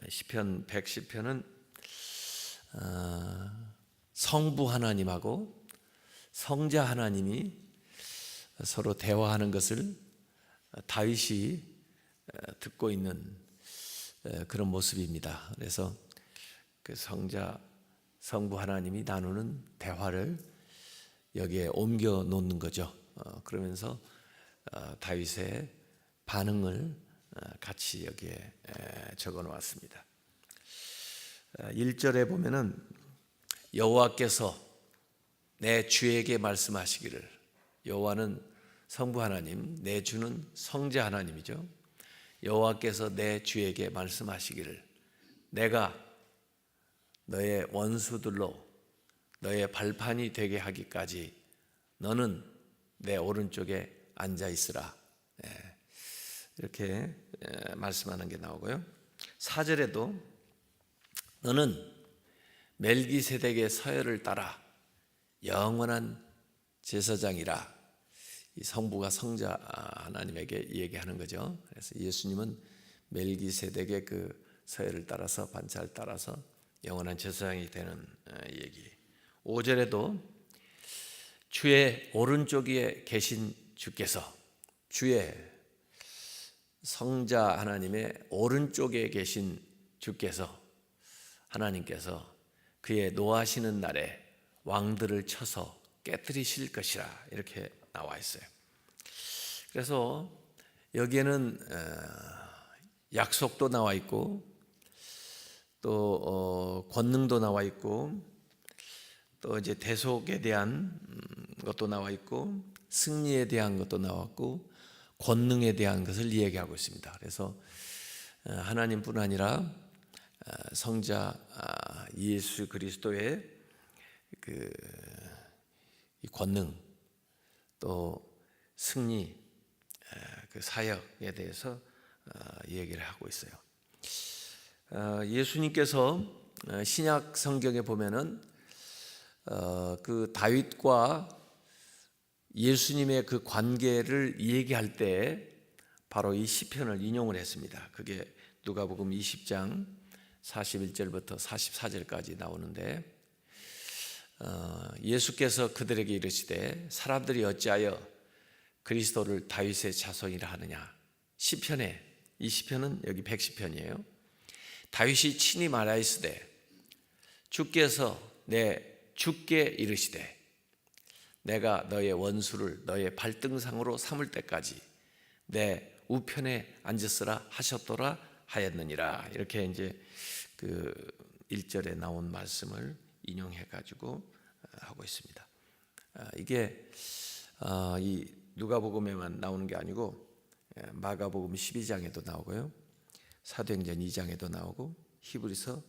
시편 110편은 성부 하나님하고 성자 하나님이 서로 대화하는 것을 다윗이 듣고 있는 그런 모습입니다. 그래서 그 성부 하나님이 나누는 대화를 여기에 옮겨 놓는 거죠. 그러면서 다윗의 반응을 같이 여기에 적어 놓았습니다. 1절에 보면은 여호와께서 내 주에게 말씀하시기를, 여호와는 성부 하나님, 내 주는 성자 하나님이죠. 여호와께서 내 주에게 말씀하시기를, 내가 너의 원수들로 너의 발판이 되게 하기까지 너는 내 오른쪽에 앉아 있으라. 이렇게 말씀하는 게 나오고요. 4절에도 너는 멜기세덱의 서열을 따라 영원한 제사장이라. 이 성부가 성자 하나님에게 얘기하는 거죠. 그래서 예수님은 멜기세덱의 그 서열을 따라서, 반차를 따라서 영원한 제사장이 되는 얘기. 5절에도 주의 오른쪽에 계신 주께서, 주의 성자 하나님의 오른쪽에 계신 주께서, 하나님께서 그의 노하시는 날에 왕들을 쳐서 깨뜨리실 것이라, 이렇게 나와 있어요. 그래서 여기에는 약속도 나와 있고, 또 권능도 나와 있고, 또 이제 대속에 대한 것도 나와 있고, 승리에 대한 것도 나왔고, 권능에 대한 것을 이야기하고 있습니다. 그래서 하나님뿐 아니라 성자 예수 그리스도의 그 권능, 또 승리, 그 사역에 대해서 얘기를 하고 있어요. 예수님께서 신약 성경에 보면은 그 다윗과 예수님의 그 관계를 얘기할 때 바로 이 시편을 인용을 했습니다. 그게 누가복음 20장 41절부터 44절까지 나오는데, 예수께서 그들에게 이르시되 사람들이 어찌하여 그리스도를 다윗의 자손이라 하느냐. 시편에, 이 시편은 여기 110편이에요. 다윗이 친히 말하였으되 주께서 내 주께 이르시되 내가 너의 원수를 너의 발등상으로 삼을 때까지 내 우편에 앉으으라 하셨더라 하였느니라. 이렇게 이제 그 1절에 나온 말씀을 인용해 가지고 하고 있습니다. 이게 이 누가복음에만 나오는 게 아니고 마가복음 12장에도 나오고요, 사도행전 2장에도 나오고, 히브리서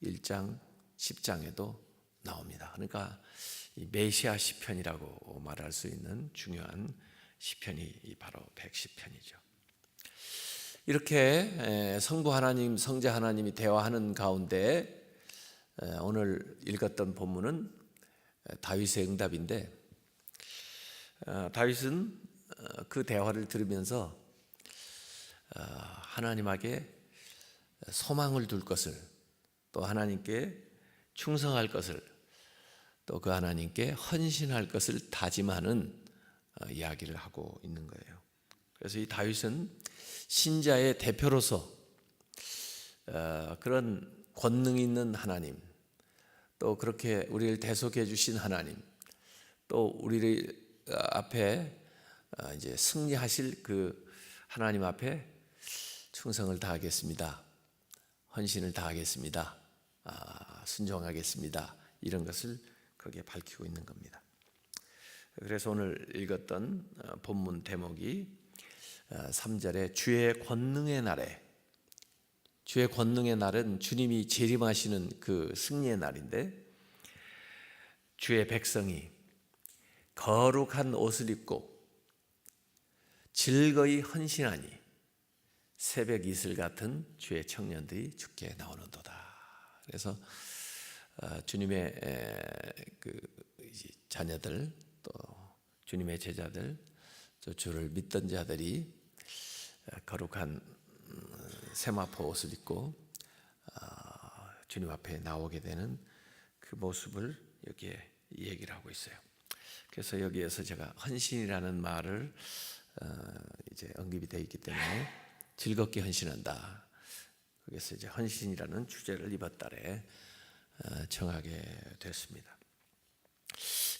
1장 10장에도 나옵니다. 그러니까 이 메시아 시편이라고 말할 수 있는 중요한 시편이 바로 110편이죠. 이렇게 성부 하나님, 성자 하나님이 대화하는 가운데 오늘 읽었던 본문은 다윗의 응답인데, 다윗은 그 대화를 들으면서 하나님에게 소망을 둘 것을, 또 하나님께 충성할 것을, 또 그 하나님께 헌신할 것을 다짐하는 이야기를 하고 있는 거예요. 그래서 이 다윗은 신자의 대표로서 그런 권능 있는 하나님, 또 그렇게 우리를 대속해 주신 하나님, 또 우리를 앞에 이제 승리하실 그 하나님 앞에 충성을 다하겠습니다, 헌신을 다하겠습니다, 순종하겠습니다, 이런 것을 거기에 밝히고 있는 겁니다. 그래서 오늘 읽었던 본문 대목이 3절에 주의 권능의 날에, 주의 권능의 날은 주님이 재림하시는 그 승리의 날인데, 주의 백성이 거룩한 옷을 입고 즐거이 헌신하니 새벽 이슬 같은 주의 청년들이 주께 나오는도다. 그래서 주님의 그 자녀들, 또 주님의 제자들, 또 주를 믿던 자들이 거룩한 세마포 옷을 입고 주님 앞에 나오게 되는 그 모습을 여기에 얘기를 하고 있어요. 그래서 여기에서 제가 헌신이라는 말을 이제 언급이 되어 있기 때문에 즐겁게 헌신한다. 그래서 이제 헌신이라는 주제를 이번 달에 정하게 됐습니다.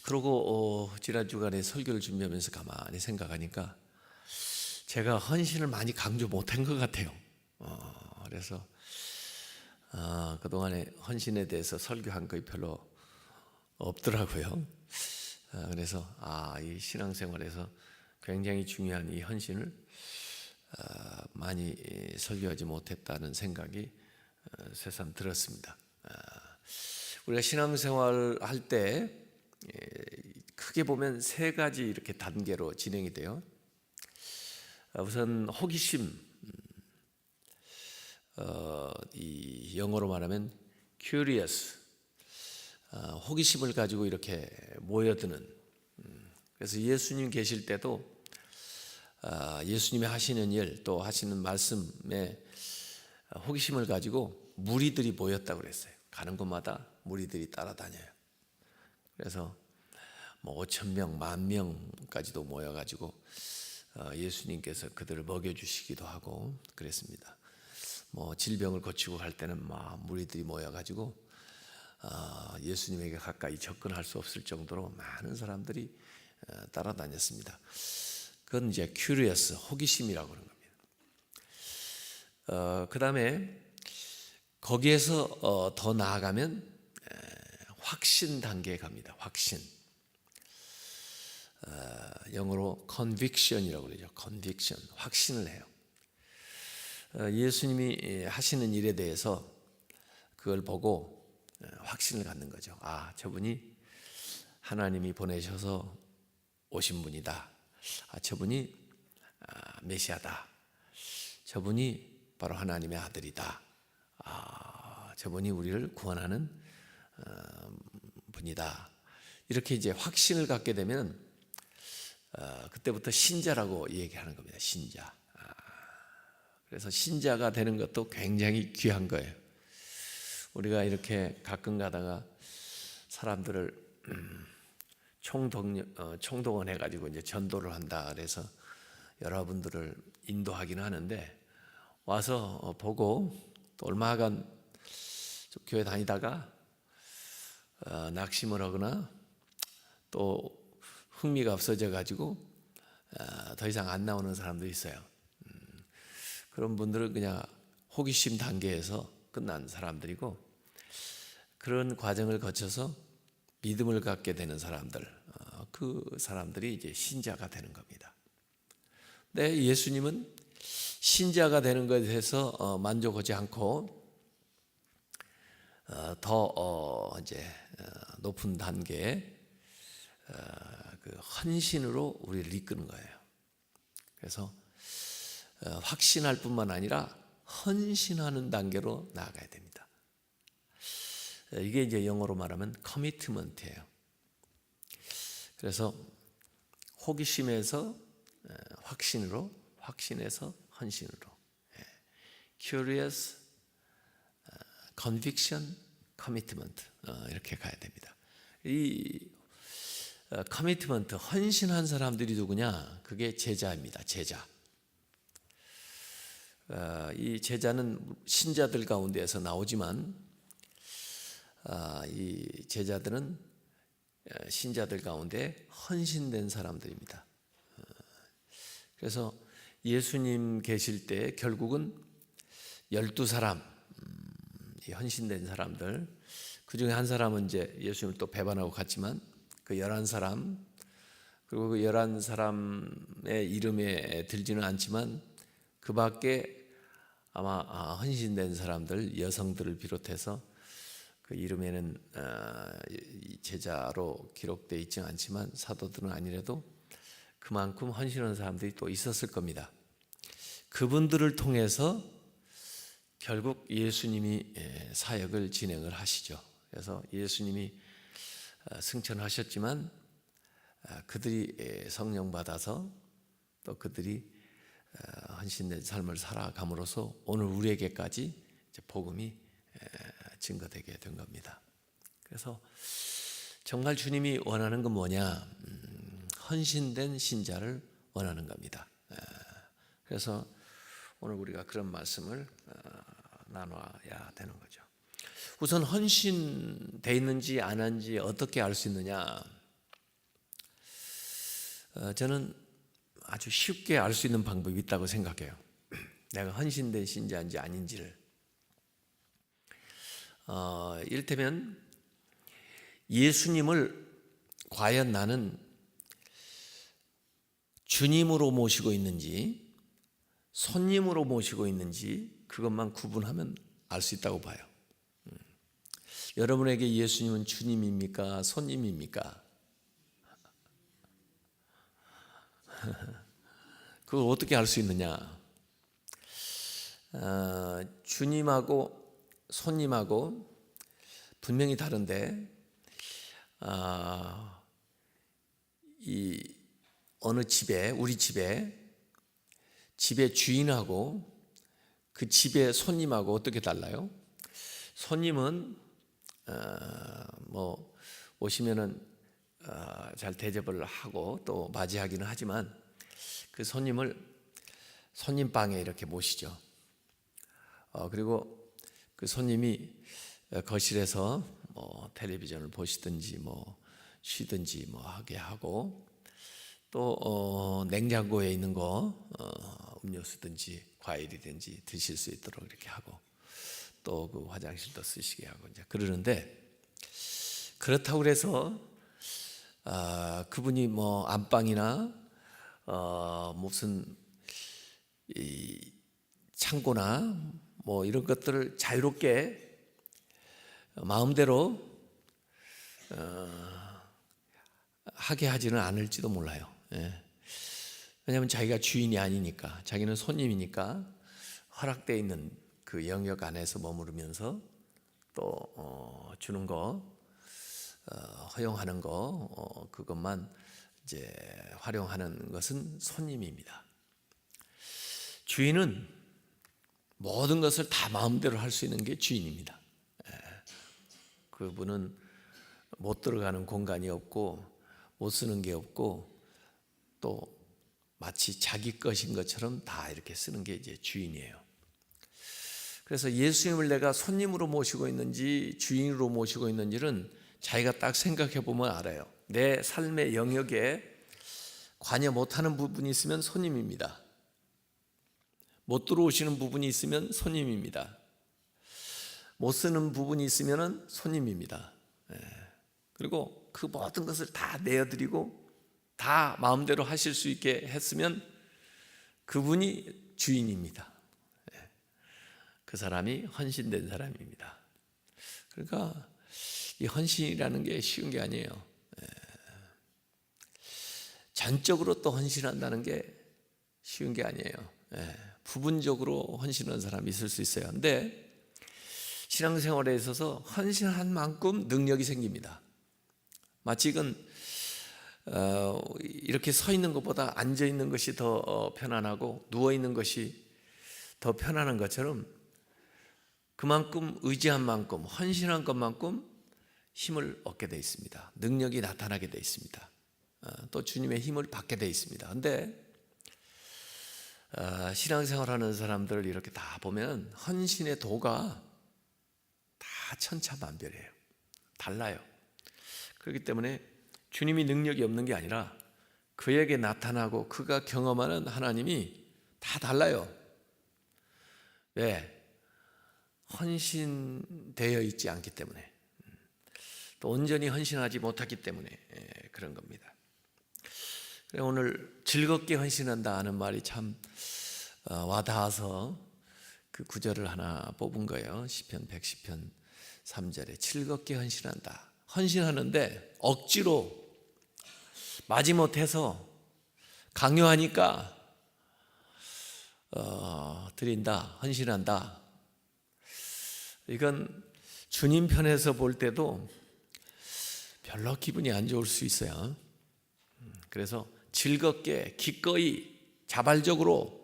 그리고 지난 주간에 설교를 준비하면서 가만히 생각하니까 제가 헌신을 많이 강조 못한 것 같아요. 그래서 그동안에 헌신에 대해서 설교한 거이 별로 없더라고요. 그래서 이 신앙생활에서 굉장히 중요한 이 헌신을 많이 설교하지 못했다는 생각이 새삼 들었습니다. 우리가 신앙생활 할 때 크게 보면 세 가지 이렇게 단계로 진행이 돼요. 우선 호기심, 이 영어로 말하면 curious, 호기심을 가지고 이렇게 모여드는. 그래서 예수님 계실 때도 예수님이 하시는 일 또 하시는 말씀에 호기심을 가지고 무리들이 모였다고 그랬어요. 가는 곳마다 무리들이 따라다녀요. 그래서 5,000명, 10,000명까지도 모여가지고 예수님께서 그들을 먹여주시기도 하고 그랬습니다. 질병을 고치고 갈 때는 무리들이 모여가지고 예수님에게 가까이 접근할 수 없을 정도로 많은 사람들이 따라다녔습니다. 그건 이제 curious, 호기심이라고 하는 겁니다. 그 다음에 거기에서 더 나아가면 확신 단계에 갑니다. 확신. 영어로 conviction이라고 그러죠. conviction, 확신을 해요. 예수님이 하시는 일에 대해서 그걸 보고 확신을 갖는 거죠. 저분이 하나님이 보내셔서 오신 분이다. 저분이 메시아다. 저분이 바로 하나님의 아들이다. 저분이 우리를 구원하는 분이다. 이렇게 이제 확신을 갖게 되면 그때부터 신자라고 얘기하는 겁니다. 신자. 그래서 신자가 되는 것도 굉장히 귀한 거예요. 우리가 이렇게 가끔 가다가 사람들을 총동원해가지고 이제 전도를 한다. 그래서 여러분들을 인도하기는 하는데 와서 보고 또 얼마간 교회 다니다가 낙심을 하거나 또 흥미가 없어져 가지고 더 이상 안 나오는 사람도 있어요. 그런 분들은 그냥 호기심 단계에서 끝난 사람들이고, 그런 과정을 거쳐서 믿음을 갖게 되는 사람들, 그 사람들이 이제 신자가 되는 겁니다. 근데 예수님은 신자가 되는 것에 대해서 만족하지 않고 더 이제 높은 단계에 그 헌신으로 우리를 이끄는 거예요. 그래서 확신할 뿐만 아니라 헌신하는 단계로 나아가야 됩니다. 이게 이제 영어로 말하면 커미트먼트예요. 그래서 호기심에서 확신으로, 확신에서 헌신으로, curious, conviction, commitment, 이렇게 가야 됩니다. 이 커미트먼트, 헌신한 사람들이 누구냐? 그게 제자입니다. 제자. 이 제자는 신자들 가운데에서 나오지만 이 제자들은 신자들 가운데 헌신된 사람들입니다. 그래서 예수님 계실 때 결국은 12사람, 헌신된 사람들, 그 중에 한 사람은 이제 예수님을 또 배반하고 갔지만 그 11사람, 그리고 그 11사람의 이름에 들지는 않지만 그 밖에 아마 헌신된 사람들, 여성들을 비롯해서 그 이름에는 제자로 기록되어 있지는 않지만 사도들은 아니라도 그만큼 헌신한 사람들이 또 있었을 겁니다. 그분들을 통해서 결국 예수님이 사역을 진행을 하시죠. 그래서 예수님이 승천하셨지만 그들이 성령 받아서 또 그들이 헌신된 삶을 살아감으로써 오늘 우리에게까지 복음이 증거되게 된 겁니다. 그래서 정말 주님이 원하는 건 뭐냐? 헌신된 신자를 원하는 겁니다. 그래서 오늘 우리가 그런 말씀을 나눠야 되는 거죠. 우선 헌신돼 있는지 안 한지 어떻게 알 수 있느냐? 저는 아주 쉽게 알 수 있는 방법이 있다고 생각해요. 내가 헌신된 신자인지 아닌지를. 이를테면 예수님을 과연 나는 주님으로 모시고 있는지 손님으로 모시고 있는지 그것만 구분하면 알 수 있다고 봐요. 여러분에게 예수님은 주님입니까? 손님입니까? 그걸 어떻게 알 수 있느냐? 주님하고 손님하고 분명히 다른데 이 어느 집에 우리 집의 주인하고 그 집의 손님하고 어떻게 달라요? 손님은 뭐 오시면은 잘 대접을 하고 또 맞이하기는 하지만 그 손님을 손님방에 이렇게 모시죠. 그리고 그 손님이 거실에서 뭐 텔레비전을 보시든지 뭐 쉬든지 뭐 하게 하고 또 냉장고에 있는 거 음료수든지 과일이든지 드실 수 있도록 이렇게 하고 또 그 화장실도 쓰시게 하고 이제 그러는데 그렇다고 그래서 그분이 뭐 안방이나 무슨 이 창고나 뭐 이런 것들을 자유롭게 마음대로 하게 하지는 않을지도 몰라요. 왜냐하면 자기가 주인이 아니니까, 자기는 손님이니까 허락되어 있는 그 영역 안에서 머무르면서 또 주는 거, 허용하는 거, 그것만 이제 활용하는 것은 손님입니다. 주인은 모든 것을 다 마음대로 할 수 있는 게 주인입니다. 그분은 못 들어가는 공간이 없고 못 쓰는 게 없고 또 마치 자기 것인 것처럼 다 이렇게 쓰는 게 이제 주인이에요. 그래서 예수님을 내가 손님으로 모시고 있는지 주인으로 모시고 있는지는 자기가 딱 생각해 보면 알아요. 내 삶의 영역에 관여 못하는 부분이 있으면 손님입니다. 못 들어오시는 부분이 있으면 손님입니다. 못 쓰는 부분이 있으면 손님입니다. 그리고 그 모든 것을 다 내어드리고 다 마음대로 하실 수 있게 했으면 그분이 주인입니다. 그 사람이 헌신된 사람입니다. 그러니까 이 헌신이라는 게 쉬운 게 아니에요. 전적으로 또 헌신한다는 게 쉬운 게 아니에요. 부분적으로 헌신하는 사람이 있을 수 있어요. 근데 신앙생활에 있어서 헌신한 만큼 능력이 생깁니다. 마치 이건 이렇게 서 있는 것보다 앉아 있는 것이 더 편안하고 누워 있는 것이 더 편안한 것처럼 그만큼 의지한 만큼 헌신한 것만큼 힘을 얻게 되어 있습니다. 능력이 나타나게 되어 있습니다. 또 주님의 힘을 받게 되어 있습니다. 그런데 신앙생활하는 사람들을 이렇게 다 보면 헌신의 도가 다 천차만별이에요. 달라요. 그렇기 때문에 주님이 능력이 없는 게 아니라 그에게 나타나고 그가 경험하는 하나님이 다 달라요. 왜? 헌신되어 있지 않기 때문에, 또 온전히 헌신하지 못하기 때문에 그런 겁니다. 오늘 즐겁게 헌신한다 하는 말이 참 와닿아서 그 구절을 하나 뽑은 거예요. 시편 110편 3절에 즐겁게 헌신한다. 헌신하는데 억지로 마지못해서 강요하니까 드린다, 헌신한다. 이건 주님 편에서 볼 때도 별로 기분이 안 좋을 수 있어요. 그래서 즐겁게 기꺼이 자발적으로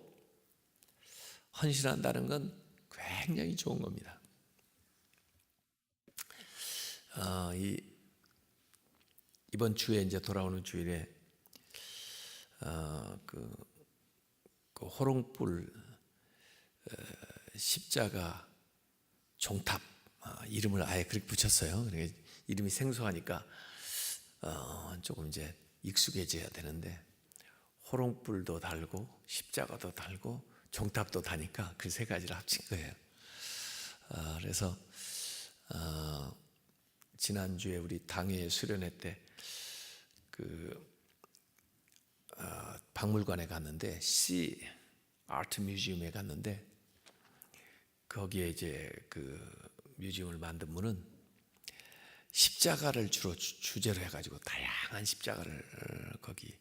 헌신한다는 건 굉장히 좋은 겁니다. 이번 주에 이제 돌아오는 주일에 그 호롱불 십자가 종탑 이름을 아예 그렇게 붙였어요. 그러니까 이름이 생소하니까 조금 이제 익숙해져야 되는데 호롱불도 달고 십자가도 달고 종탑도 다니까 그 세 가지를 합친 거예요. 그래서 지난주에 우리 당회 수련회 때 박물관에 갔는데 시 아트 뮤지엄에 갔는데 거기에 이제 그 뮤지엄을 만든 분은 십자가를 주로 주제로 해가지고 다양한 십자가를 거기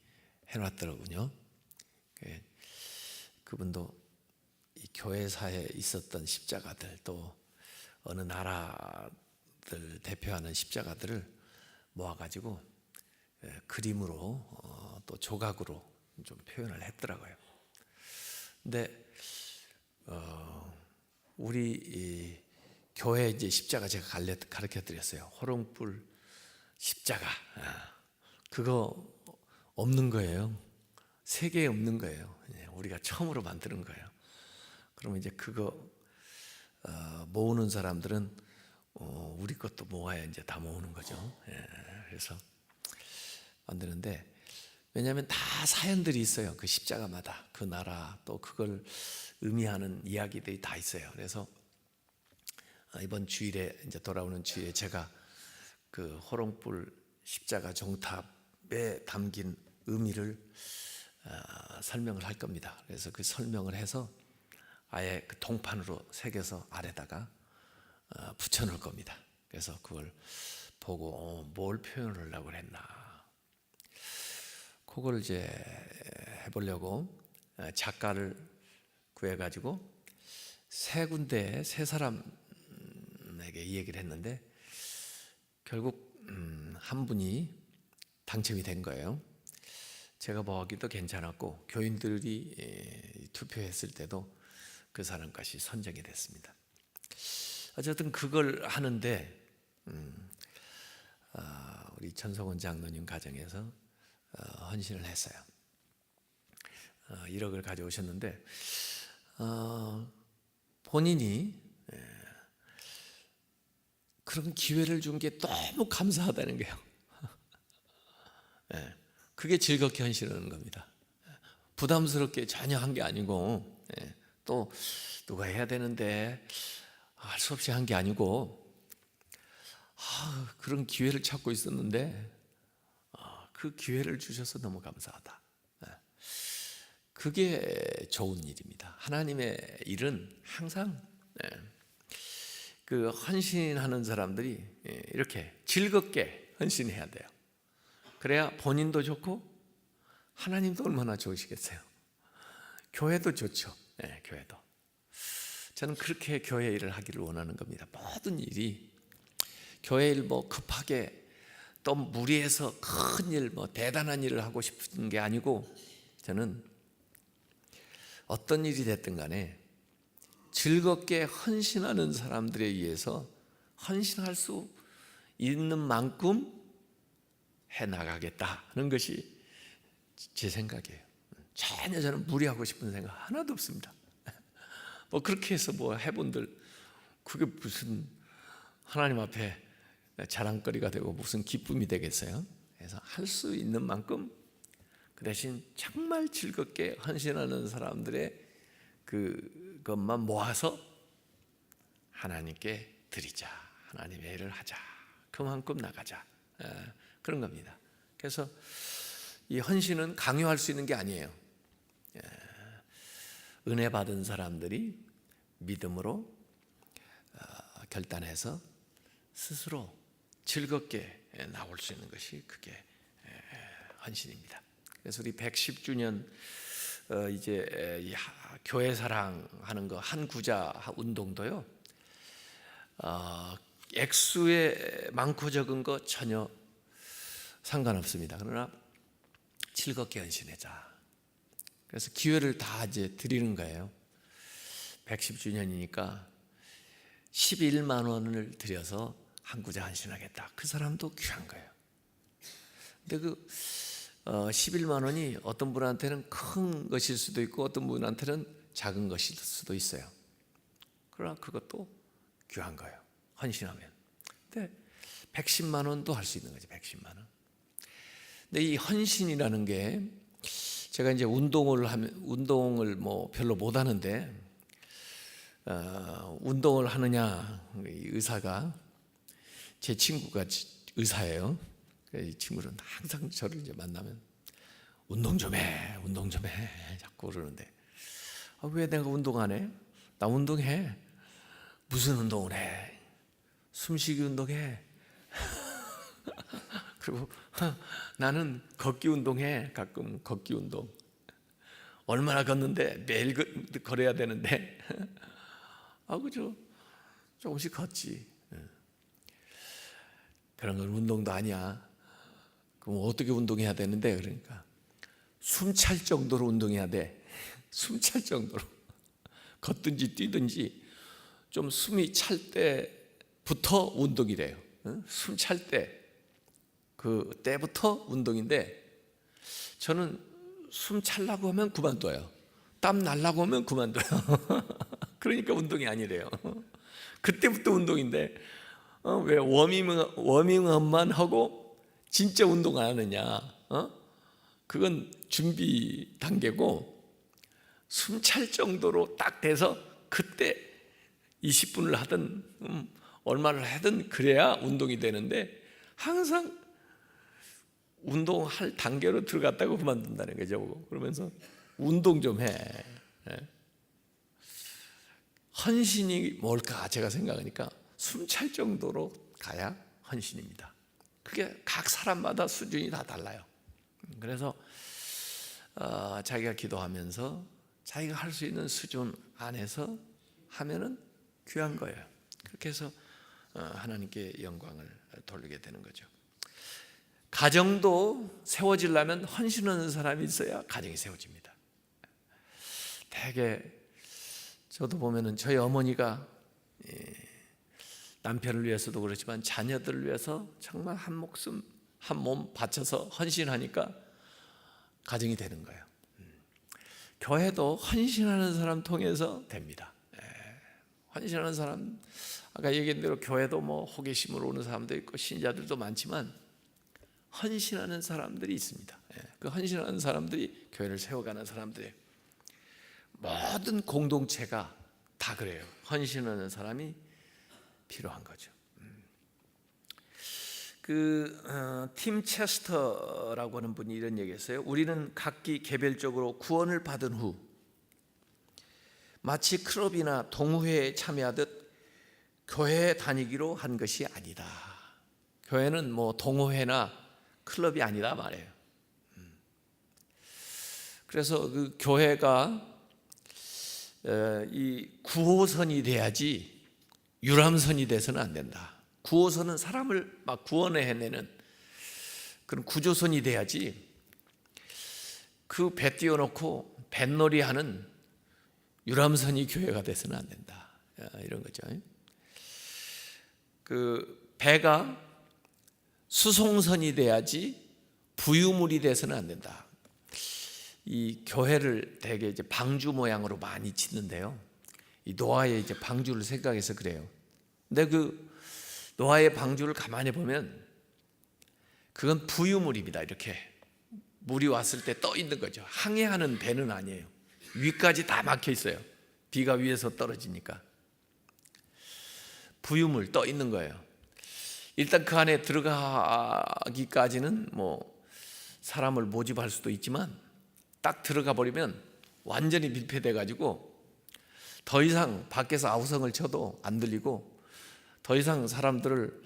해놨더라고요. 그분도 이 교회사에 있었던 십자가들 또 어느 나라들 대표하는 십자가들을 모아가지고 그림으로 또 조각으로 좀 표현을 했더라고요. 근데 우리 이 교회 이제 십자가 제가 가르쳐 드렸어요. 호롱불 십자가 그거 없는 거예요. 세계에 없는 거예요. 우리가 처음으로 만드는 거예요. 그러면 이제 그거 모으는 사람들은 우리 것도 모아야 이제 다 모으는 거죠. 그래서 만드는데 왜냐하면 다 사연들이 있어요. 그 십자가마다 그 나라 또 그걸 의미하는 이야기들이 다 있어요. 그래서 이번 주일에 이제 돌아오는 주일에 제가 그 호롱불 십자가 종탑에 담긴 의미를 설명을 할 겁니다. 그래서 그 설명을 해서 아예 그 동판으로 새겨서 아래다가 붙여놓을 겁니다. 그래서 그걸 보고 뭘 표현을 하려고 했나 그걸 이제 해보려고 작가를 구해가지고 세 군데 세 사람에게 이 얘기를 했는데 결국 한 분이 당첨이 된 거예요. 제가 보기도 괜찮았고 교인들이 투표했을 때도 그 사람까지 선정이 됐습니다. 어쨌든 그걸 하는데 우리 전성원 장로님 가정에서 헌신을 했어요. 1억을 가져오셨는데 본인이 그런 기회를 준 게 너무 감사하다는 거예요. 그게 즐겁게 헌신하는 겁니다. 부담스럽게 전혀 한 게 아니고 또 누가 해야 되는데 할 수 없이 한 게 아니고 그런 기회를 찾고 있었는데 그 기회를 주셔서 너무 감사하다. 그게 좋은 일입니다. 하나님의 일은 항상 그 헌신하는 사람들이 이렇게 즐겁게 헌신해야 돼요. 그래야 본인도 좋고 하나님도 얼마나 좋으시겠어요. 교회도 좋죠. 교회도. 저는 그렇게 교회 일을 하기를 원하는 겁니다. 모든 일이 교회 일 뭐 급하게 또 무리해서 큰 일, 뭐 대단한 일을 하고 싶은 게 아니고 저는 어떤 일이 됐든 간에 즐겁게 헌신하는 사람들에 의해서 헌신할 수 있는 만큼 해나가겠다는 것이 제 생각이에요. 전혀 저는 무리하고 싶은 생각 하나도 없습니다. 뭐 그렇게 해서 뭐 해본들 그게 무슨 하나님 앞에 자랑거리가 되고 무슨 기쁨이 되겠어요? 그래서 할 수 있는 만큼 그 대신 정말 즐겁게 헌신하는 사람들의 그것만 모아서 하나님께 드리자. 하나님의 일을 하자. 그만큼 나가자. 그런 겁니다. 그래서 이 헌신은 강요할 수 있는 게 아니에요. 은혜 받은 사람들이 믿음으로 결단해서 스스로 즐겁게 나올 수 있는 것이 그게 헌신입니다. 그래서 우리 110주년 이제 교회 사랑하는 거 한구자 운동도요. 액수에 많고 적은 거 전혀 상관없습니다. 그러나 즐겁게 헌신하자. 그래서 기회를 다 이제 드리는 거예요. 110주년이니까 11만 원을 들여서 한 구자 헌신하겠다. 그 사람도 귀한 거예요. 근데 그 11만 원이 어떤 분한테는 큰 것일 수도 있고 어떤 분한테는 작은 것일 수도 있어요. 그러나 그것도 귀한 거예요. 헌신하면. 근데 110만 원도 할 수 있는 거죠. 110만 원. 근데 이 헌신이라는 게 제가 이제 운동을 뭐 별로 못 하는데 운동을 하느냐, 이 의사가, 제 친구가 의사예요. 이 친구는 항상 저를 이제 만나면 운동 좀 해 자꾸 그러는데, 왜 내가 운동 안 해? 나 운동해. 무슨 운동을 해? 숨쉬기 운동해. 그리고 나는 걷기 운동해. 가끔 걷기 운동. 얼마나 걷는데? 매일 걸어야 되는데 그죠? 조금씩 걷지. 그런 건 운동도 아니야. 그럼 어떻게 운동해야 되는데? 그러니까 숨 찰 정도로 운동해야 돼. 숨 찰 정도로. 걷든지 뛰든지 좀 숨이 찰 때부터 운동이래요. 숨 찰 때, 그 때부터 운동인데, 저는 숨 찰라고 하면 그만둬요. 땀 날라고 하면 그만둬요. 그러니까 운동이 아니래요. 그때부터 운동인데 왜 워밍업만 하고 진짜 운동 안 하느냐? 그건 준비 단계고, 숨 찰 정도로 딱 돼서 그때 20분을 하든 얼마를 하든 그래야 운동이 되는데, 항상 운동할 단계로 들어갔다고 그만둔다는 거죠. 그러면서 운동 좀 해. 헌신이 뭘까? 제가 생각하니까 숨 찰 정도로 가야 헌신입니다. 그게 각 사람마다 수준이 다 달라요. 그래서 자기가 기도하면서 자기가 할 수 있는 수준 안에서 하면은 귀한 거예요. 그렇게 해서 하나님께 영광을 돌리게 되는 거죠. 가정도 세워지려면 헌신하는 사람이 있어야 가정이 세워집니다. 대개 저도 보면은 저희 어머니가 남편을 위해서도 그렇지만 자녀들을 위해서 정말 한 목숨 한 몸 바쳐서 헌신하니까 가정이 되는 거예요. 교회도 헌신하는 사람 통해서 됩니다. 헌신하는 사람, 아까 얘기한 대로 교회도 뭐 호기심으로 오는 사람도 있고 신자들도 많지만 헌신하는 사람들이 있습니다. 그 헌신하는 사람들이 교회를 세워가는 사람들이에요. 모든 공동체가 다 그래요. 헌신하는 사람이 필요한 거죠. 팀 체스터라고 하는 분이 이런 얘기했어요. 우리는 각기 개별적으로 구원을 받은 후 마치 클럽이나 동호회에 참여하듯 교회에 다니기로 한 것이 아니다. 교회는 뭐 동호회나 클럽이 아니다 말이에요. 그래서 그 교회가 이 구호선이 돼야지 유람선이 돼서는 안 된다. 구호선은 사람을 막 구원해내는 그런 구조선이 돼야지, 그 배 띄워놓고 뱃놀이 하는 유람선이 교회가 돼서는 안 된다. 이런 거죠. 그 배가 수송선이 돼야지 부유물이 돼서는 안 된다. 이 교회를 되게 이제 방주 모양으로 많이 짓는데요. 이 노아의 이제 방주를 생각해서 그래요. 근데 그 노아의 방주를 가만히 보면 그건 부유물입니다. 이렇게 물이 왔을 때 떠 있는 거죠. 항해하는 배는 아니에요. 위까지 다 막혀 있어요. 비가 위에서 떨어지니까. 부유물 떠 있는 거예요. 일단 그 안에 들어가기까지는 뭐 사람을 모집할 수도 있지만 딱 들어가 버리면 완전히 밀폐돼 가지고 더 이상 밖에서 아우성을 쳐도 안 들리고 더 이상 사람들을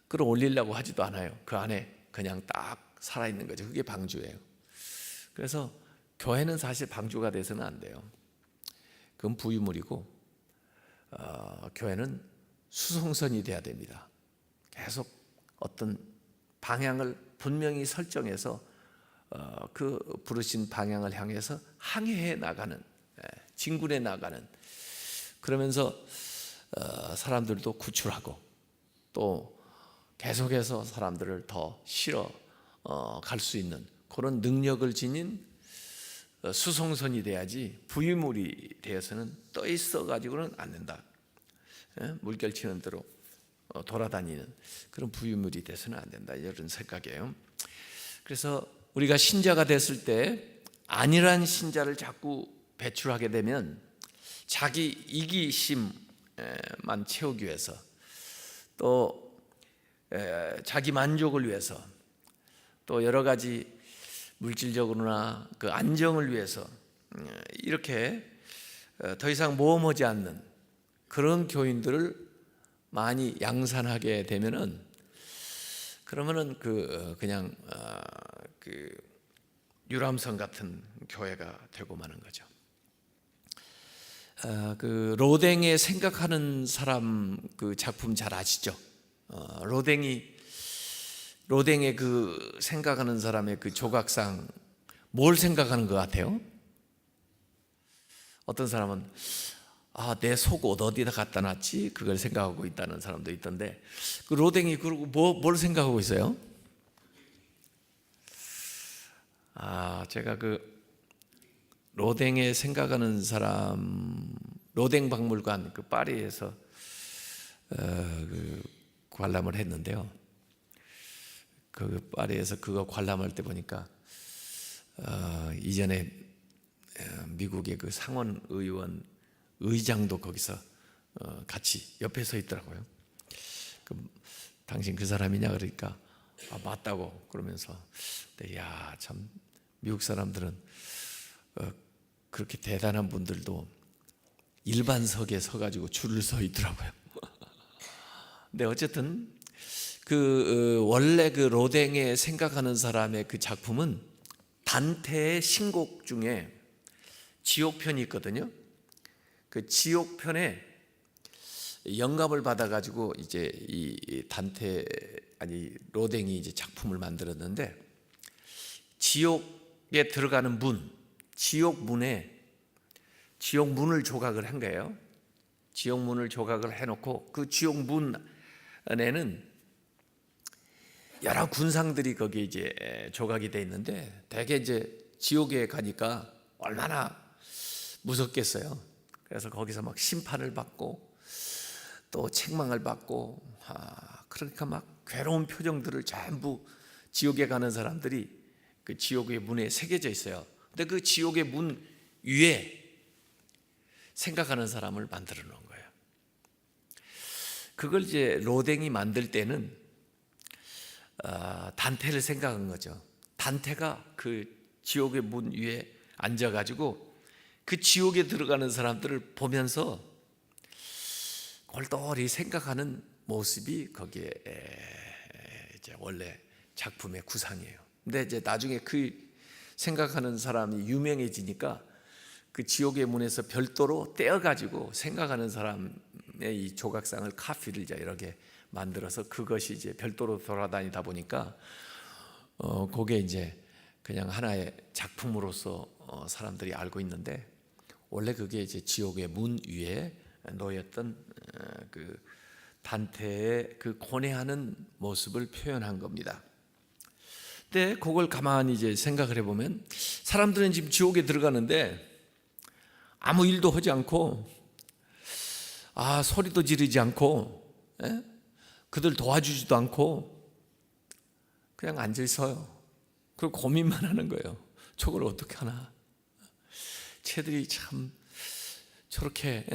끌어올리려고 하지도 않아요. 그 안에 그냥 딱 살아있는 거죠. 그게 방주예요. 그래서 교회는 사실 방주가 돼서는 안 돼요. 그건 부유물이고 교회는 수송선이 돼야 됩니다. 계속 어떤 방향을 분명히 설정해서 그 부르신 방향을 향해서 항해해 나가는, 진군해 나가는, 그러면서 사람들도 구출하고 또 계속해서 사람들을 더 실어 갈 수 있는 그런 능력을 지닌 수송선이 돼야지 부유물이 되어서는 떠 있어 가지고는 안 된다. 물결 치는 대로 돌아다니는 그런 부유물이 돼서는 안 된다, 이런 생각이에요. 그래서 우리가 신자가 됐을 때 안일한 신자를 자꾸 배출하게 되면 자기 이기심만 채우기 위해서, 또 자기 만족을 위해서, 또 여러 가지 물질적으로나 그 안정을 위해서 이렇게 더 이상 모험하지 않는 그런 교인들을 많이 양산하게 되면은, 그러면은 그냥 그 유람선 같은 교회가 되고 마는 거죠. 그 로댕의 생각하는 사람 그 작품 잘 아시죠? 로댕의 그 생각하는 사람의 그 조각상 뭘 생각하는 것 같아요? 어떤 사람은 내 속옷 어디다 갖다 놨지? 그걸 생각하고 있다는 사람도 있던데, 그 로댕이 그러고 뭘 생각하고 있어요? 제가 그 로댕에 생각하는 사람, 로댕 박물관 그 파리에서 그 관람을 했는데요. 그 파리에서 그거 관람할 때 보니까 이전에 미국의 그 상원 의원 의장도 거기서 같이 옆에 서 있더라고요. 당신 그 사람이냐 그러니까 맞다고 그러면서, 참 미국 사람들은 그렇게 대단한 분들도 일반석에 서가지고 줄을 서 있더라고요. 근데 어쨌든 원래 그 로댕의 생각하는 사람의 그 작품은 단테의 신곡 중에 지옥편이 있거든요. 그 지옥편에 영감을 받아가지고 이제 이 로댕이 이제 작품을 만들었는데, 지옥에 들어가는 지옥문을 조각을 한 거예요. 지옥문을 조각을 해놓고 그 지옥문 안에는 여러 군상들이 거기 이제 조각이 돼 있는데, 대개 이제 지옥에 가니까 얼마나 무섭겠어요. 그래서 거기서 막 심판을 받고 또 책망을 받고, 그러니까 막 괴로운 표정들을 전부 지옥에 가는 사람들이 그 지옥의 문에 새겨져 있어요. 근데 그 지옥의 문 위에 생각하는 사람을 만들어 놓은 거예요. 그걸 이제 로댕이 만들 때는 단테를 생각한 거죠. 단테가 그 지옥의 문 위에 앉아가지고 그 지옥에 들어가는 사람들을 보면서 골똘히 생각하는 모습이 거기에 이제 원래 작품의 구상이에요. 근데 이제 나중에 그 생각하는 사람이 유명해지니까 그 지옥의 문에서 별도로 떼어가지고 생각하는 사람의 이 조각상을 카피를 이제 이렇게 만들어서 그것이 이제 별도로 돌아다니다 보니까 그게 이제 그냥 하나의 작품으로서 사람들이 알고 있는데, 원래 그게 이제 지옥의 문 위에 놓였던 그 단테의 그 고뇌하는 모습을 표현한 겁니다. 근데 그걸 가만히 이제 생각을 해보면, 사람들은 지금 지옥에 들어가는데 아무 일도 하지 않고 소리도 지르지 않고 그들 도와주지도 않고 그냥 앉아 있어요. 그리고 고민만 하는 거예요. 저걸 어떻게 하나, 쟤들이 참 저렇게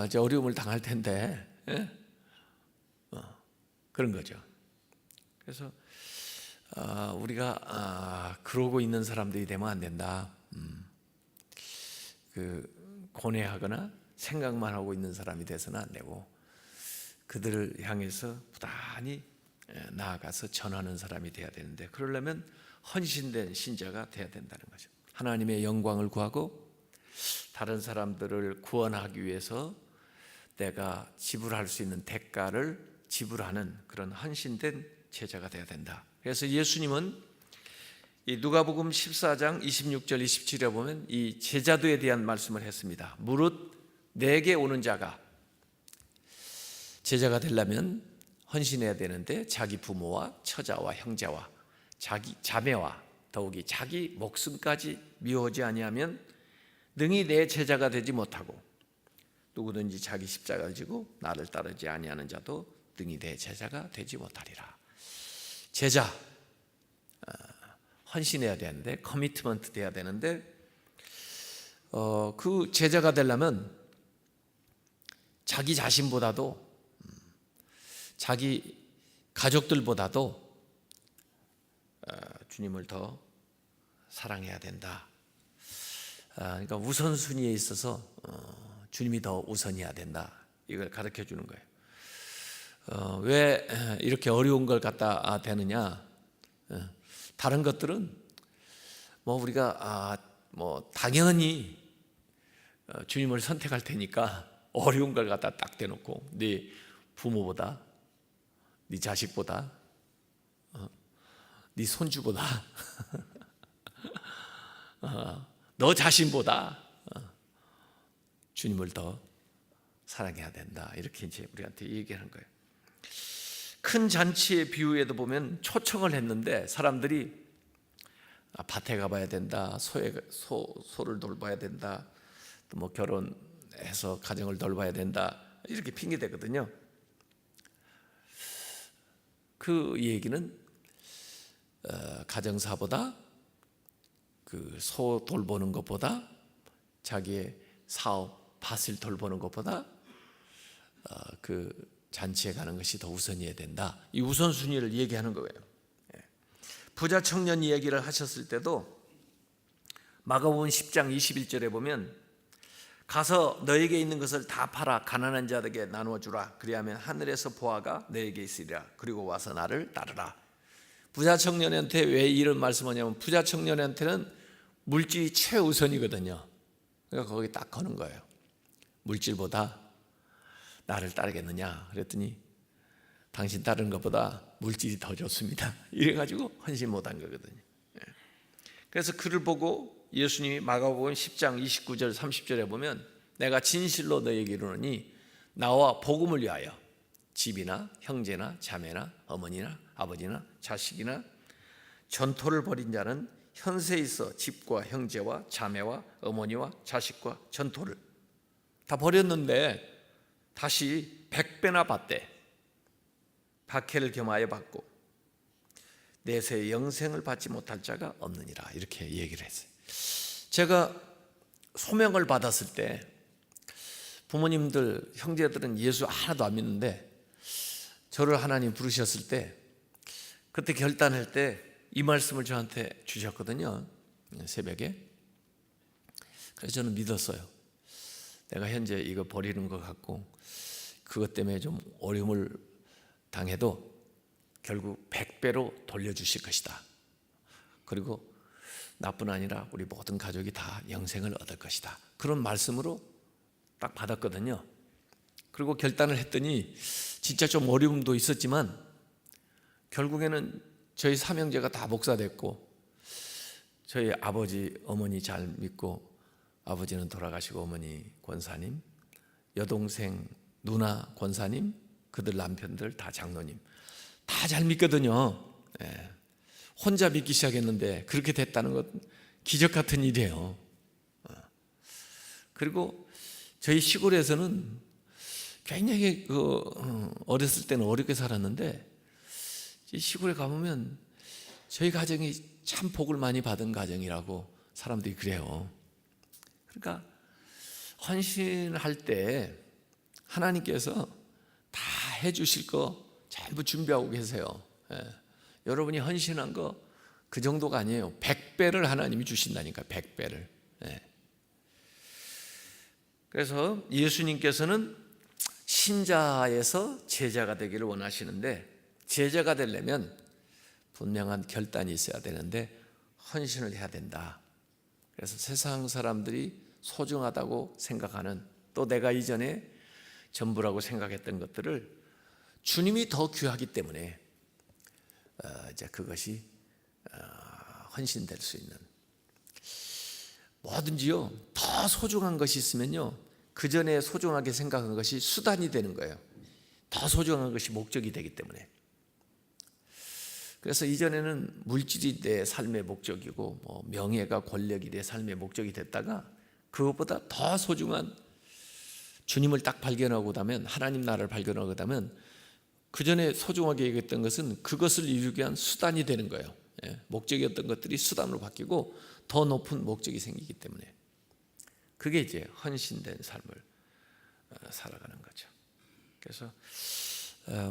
이제 어려움을 당할 텐데, 그런 거죠. 그래서 우리가 그러고 있는 사람들이 되면 안 된다. 그 고뇌하거나 생각만 하고 있는 사람이 돼서는 안 되고, 그들을 향해서 부단히 나아가서 전하는 사람이 돼야 되는데, 그러려면 헌신된 신자가 돼야 된다는 거죠. 하나님의 영광을 구하고 다른 사람들을 구원하기 위해서 내가 지불할 수 있는 대가를 지불하는 그런 헌신된 제자가 돼야 된다. 그래서 예수님은 이 누가복음 14장 26절 27절에 보면 이 제자도에 대한 말씀을 했습니다. 무릇 내게 오는 자가 제자가 되려면 헌신해야 되는데 자기 부모와 처자와 형제와 자기 자매와 더욱이 자기 목숨까지 미워하지 아니하면 능히 내 제자가 되지 못하고 누구든지 자기 십자가를 지고 나를 따르지 아니하는 자도 능히 내 제자가 되지 못하리라. 제자, 헌신해야 되는데, 커미트먼트 돼야 되는데, 그 제자가 되려면 자기 자신보다도 자기 가족들보다도 주님을 더 사랑해야 된다. 그러니까 우선순위에 있어서 주님이 더 우선이어야 된다. 이걸 가르쳐 주는 거예요. 왜 이렇게 어려운 걸 갖다 되느냐? 다른 것들은 뭐 우리가 뭐 당연히 주님을 선택할 테니까 어려운 걸 갖다 딱 대놓고 네 부모보다, 네 자식보다, 네 손주보다, 너 자신보다 주님을 더 사랑해야 된다. 이렇게 이제 우리한테 얘기하는 거예요. 큰 잔치의 비유에도 보면 초청을 했는데 사람들이 밭에 가봐야 된다, 소를 돌봐야 된다, 또 뭐 결혼해서 가정을 돌봐야 된다 이렇게 핑계 대거든요. 그 얘기는 가정사보다 그 소 돌보는 것보다 자기의 사업 밭을 돌보는 것보다 그 잔치에 가는 것이 더 우선이어야 된다. 이 우선순위를 얘기하는 거예요. 부자 청년 이야기를 하셨을 때도 마가복음 10장 21절에 보면 가서 너에게 있는 것을 다 팔아 가난한 자들에게 나누어 주라. 그리하면 하늘에서 보화가 너에게 있으리라. 그리고 와서 나를 따르라. 부자 청년한테 왜 이런 말씀하냐면 부자 청년한테는 물질이 최우선이거든요. 그러니까 거기 딱 거는 거예요. 물질보다 나를 따르겠느냐 그랬더니 당신 따르는 것보다 물질이 더 좋습니다. 이래가지고 헌신 못한 거거든요. 그래서 그를 보고 예수님이 마가복음 10장 29절 30절에 보면 내가 진실로 너에게 이르노니 나와 복음을 위하여 집이나 형제나 자매나 어머니나 아버지나 자식이나 전토를 벌인 자는 현세에 있어 집과 형제와 자매와 어머니와 자식과 전토를 다 버렸는데 다시 100배나 받되 박해를 겸하여 받고 내세의 영생을 받지 못할 자가 없느니라. 이렇게 얘기를 했어요. 제가 소명을 받았을 때 부모님들, 형제들은 예수 하나도 안 믿는데 저를 하나님 부르셨을 때 그때 결단할 때 이 말씀을 저한테 주셨거든요. 새벽에. 그래서 저는 믿었어요. 내가 현재 이거 버리는 것 같고 그것 때문에 좀 어려움을 당해도 결국 100배로 돌려주실 것이다. 그리고 나뿐 아니라 우리 모든 가족이 다 영생을 얻을 것이다. 그런 말씀으로 딱 받았거든요. 그리고 결단을 했더니 진짜 좀 어려움도 있었지만 결국에는 저희 삼형제가 다 목사 됐고 저희 아버지, 어머니 잘 믿고 아버지는 돌아가시고 어머니 권사님, 여동생, 누나 권사님, 그들 남편들 다 장로님 다 잘 믿거든요. 혼자 믿기 시작했는데 그렇게 됐다는 건 기적 같은 일이에요. 그리고 저희 시골에서는 굉장히 어렸을 때는 어렵게 살았는데 시골에 가보면 저희 가정이 참 복을 많이 받은 가정이라고 사람들이 그래요. 그러니까 헌신할 때 하나님께서 다 해주실 거 전부 준비하고 계세요. 여러분이 헌신한 거 그 정도가 아니에요. 100배를 하나님이 주신다니까. 100배를. 그래서 예수님께서는 신자에서 제자가 되기를 원하시는데 제자가 되려면 분명한 결단이 있어야 되는데 헌신을 해야 된다. 그래서 세상 사람들이 소중하다고 생각하는 또 내가 이전에 전부라고 생각했던 것들을 주님이 더 귀하기 때문에 이제 그것이 헌신될 수 있는 뭐든지요 더 소중한 것이 있으면요 그 전에 소중하게 생각한 것이 수단이 되는 거예요. 더 소중한 것이 목적이 되기 때문에. 그래서 이전에는 물질이 내 삶의 목적이고 명예가 권력이 내 삶의 목적이 됐다가 그것보다 더 소중한 주님을 딱 발견하고 나면, 하나님 나라를 발견하고 나면 그 전에 소중하게 여겼던 것은 그것을 이루기 위한 수단이 되는 거예요. 목적이었던 것들이 수단으로 바뀌고 더 높은 목적이 생기기 때문에 그게 이제 헌신된 삶을 살아가는 거죠. 그래서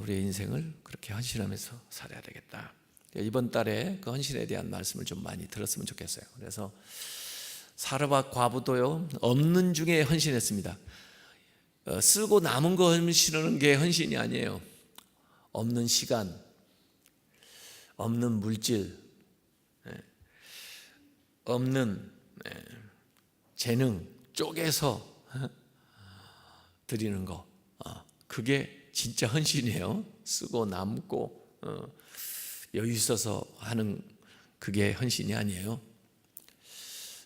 우리의 인생을 그렇게 헌신하면서 살아야 되겠다. 이번 달에 그 헌신에 대한 말씀을 좀 많이 들었으면 좋겠어요. 그래서 사르밧 과부도요, 없는 중에 헌신했습니다. 쓰고 남은 거 헌신하는 게 헌신이 아니에요. 없는 시간, 없는 물질, 없는 재능 쪼개서 드리는 거, 그게 진짜 헌신이에요. 쓰고 남고 여유 있어서 하는 그게 헌신이 아니에요.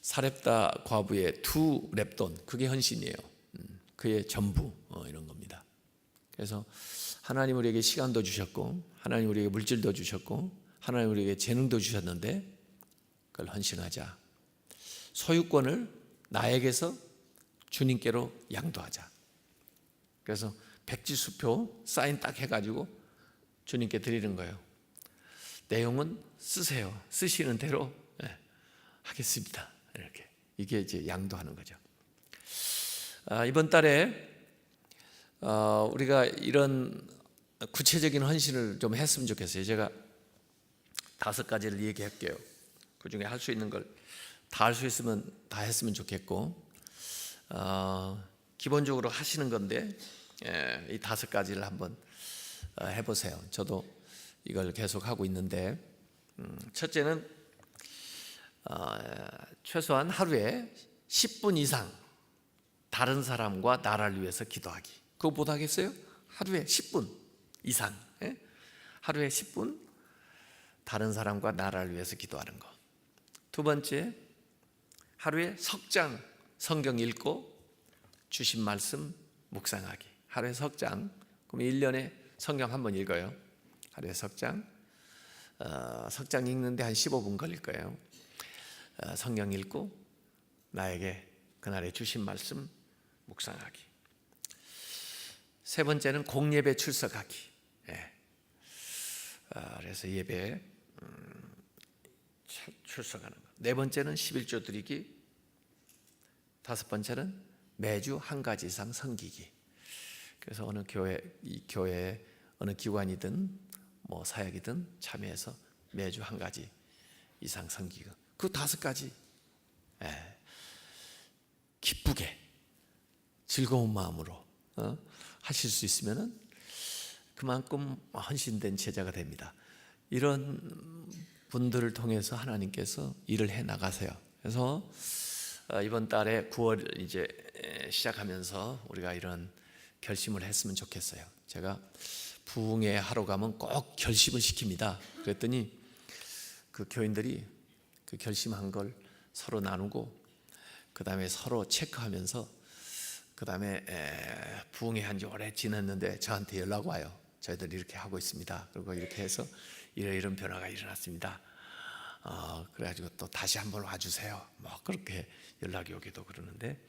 사렙다 과부의 2렙돈, 그게 헌신이에요. 그의 전부 이런 겁니다. 그래서 하나님 우리에게 시간도 주셨고, 하나님 우리에게 물질도 주셨고, 하나님 우리에게 재능도 주셨는데 그걸 헌신하자. 소유권을 나에게서 주님께로 양도하자. 그래서 백지수표 사인 딱 해가지고 주님께 드리는 거예요. 내용은 쓰세요. 쓰시는 대로 하겠습니다. 이렇게, 이게 이제 양도하는 거죠. 이번 달에 우리가 이런 구체적인 헌신을 좀 했으면 좋겠어요. 제가 5가지를 얘기할게요. 그 중에 할 수 있는 걸 다 할 수 있으면 다 했으면 좋겠고, 기본적으로 하시는 건데 이 5가지를 한번 해보세요. 저도 이걸 계속 하고 있는데, 첫째는 최소한 하루에 10분 이상 다른 사람과 나라를 위해서 기도하기. 그거 못 하겠어요? 하루에 10분 이상, 하루에 10분 다른 사람과 나라를 위해서 기도하는 거. 두 번째, 하루에 석장 성경 읽고 주신 말씀 묵상하기. 하루에 석장, 그럼 1년에 성경 한 번 읽어요. 하루에 석장, 석장 읽는데 한 15분 걸릴 거예요. 성경 읽고 나에게 그날에 주신 말씀 묵상하기. 세 번째는 공예배 출석하기. 그래서 예배 출석하는 거. 네 번째는 11조 드리기. 5번째는 매주 한 가지 이상 섬기기. 그래서 어느 교회, 이 교회 어느 기관이든 뭐 사역이든 참여해서 매주 한 가지 이상 섬기고. 그 5가지 기쁘게 즐거운 마음으로 하실 수 있으면은 그만큼 헌신된 제자가 됩니다. 이런 분들을 통해서 하나님께서 일을 해 나가세요. 그래서 이번 달에 9월 이제 시작하면서 우리가 이런 결심을 했으면 좋겠어요. 제가 부흥회 하러 가면 꼭 결심을 시킵니다. 그랬더니 그 교인들이 그 결심한 걸 서로 나누고, 그 다음에 서로 체크하면서, 그 다음에 부흥회 한 지 오래 지났는데 저한테 연락 와요. 저희들 이렇게 하고 있습니다. 그리고 이렇게 해서 이런 변화가 일어났습니다. 그래가지고 또 다시 한번 와주세요. 뭐 그렇게 연락이 오기도 그러는데,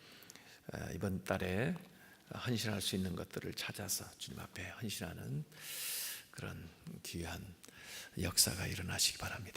이번 달에 헌신할 수 있는 것들을 찾아서 주님 앞에 헌신하는 그런 귀한 역사가 일어나시기 바랍니다.